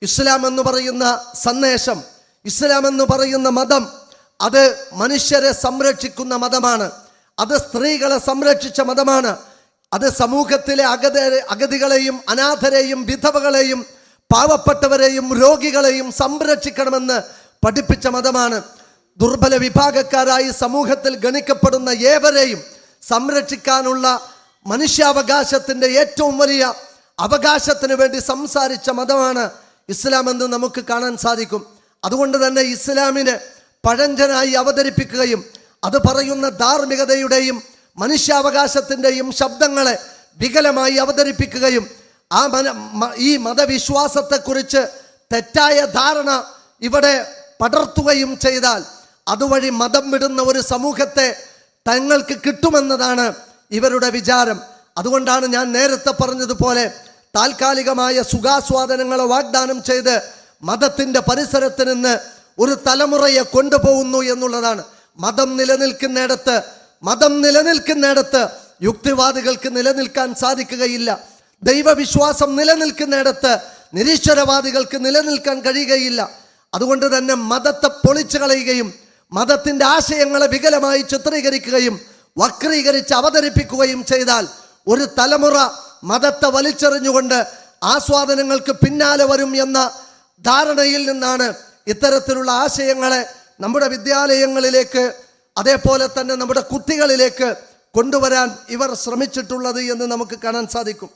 ഇസ്ലാം എന്ന് പറയുന്ന സന്ദേശം, ഇസ്ലാം എന്ന് പറയുന്ന മതം, അത് മനുഷ്യരെ സംരക്ഷിക്കുന്ന മതമാണ്. അത് സ്ത്രീകളെ സംരക്ഷിച്ച മതമാണ്. അത് സമൂഹത്തിലെ അഗതികളെയും അനാഥരെയും വിധവകളെയും പാവപ്പെട്ടവരെയും രോഗികളെയും സംരക്ഷിക്കണമെന്ന് പഠിപ്പിച്ച മതമാണ്. ദുർബല വിഭാഗക്കാരായി സമൂഹത്തിൽ ഗണിക്കപ്പെടുന്ന ഏവരെയും സംരക്ഷിക്കാനുള്ള മനുഷ്യാവകാശത്തിൻ്റെ ഏറ്റവും വലിയ അവകാശത്തിന് വേണ്ടി സംസാരിച്ച മതമാണ് ഇസ്ലാം എന്ന് നമുക്ക് കാണാൻ സാധിക്കും. അതുകൊണ്ട് തന്നെ ഇസ്ലാമിനെ പഴഞ്ചനായി അവതരിപ്പിക്കുകയും അത് പറയുന്ന ധാർമ്മികതയുടെയും മനുഷ്യാവകാശത്തിൻ്റെയും ശബ്ദങ്ങളെ വികലമായി അവതരിപ്പിക്കുകയും ഈ മതവിശ്വാസത്തെക്കുറിച്ച് തെറ്റായ ധാരണ ഇവിടെ പടർത്തുകയും ചെയ്താൽ അതുവഴി മതം വിടുന്ന ഒരു സമൂഹത്തെ തങ്ങൾക്ക് കിട്ടുമെന്നതാണ് ഇവരുടെ വിചാരം. അതുകൊണ്ടാണ് ഞാൻ നേരത്തെ പറഞ്ഞതുപോലെ താൽക്കാലികമായ സുഖാസ്വാദനങ്ങളെ വാഗ്ദാനം ചെയ്ത് മതത്തിൻ്റെ പരിസരത്ത് നിന്ന് ഒരു തലമുറയെ കൊണ്ടുപോകുന്നു എന്നുള്ളതാണ്. മതം നിലനിൽക്കുന്നിടത്ത് യുക്തിവാദികൾക്ക് നിലനിൽക്കാൻ സാധിക്കുകയില്ല. ദൈവവിശ്വാസം നിലനിൽക്കുന്നിടത്ത് നിരീശ്വരവാദികൾക്ക് നിലനിൽക്കാൻ കഴിയുകയില്ല. അതുകൊണ്ട് തന്നെ മതത്തെ പൊളിച്ചു കളയുകയും മതത്തിൻ്റെ ആശയങ്ങളെ വികലമായി ചിത്രീകരിക്കുകയും വക്രീകരിച്ച് അവതരിപ്പിക്കുകയും ചെയ്താൽ ഒരു തലമുറ മതത്തെ വലിച്ചെറിഞ്ഞുകൊണ്ട് ആസ്വാദനങ്ങൾക്ക് പിന്നാലെ വരും എന്ന ധാരണയിൽ നിന്നാണ് ഇത്തരത്തിലുള്ള ആശയങ്ങളെ നമ്മുടെ വിദ്യാലയങ്ങളിലേക്ക്, അതേപോലെ തന്നെ നമ്മുടെ കുട്ടികളിലേക്ക് കൊണ്ടുവരാൻ ഇവർ ശ്രമിച്ചിട്ടുള്ളത് എന്ന് നമുക്ക് കാണാൻ സാധിക്കും.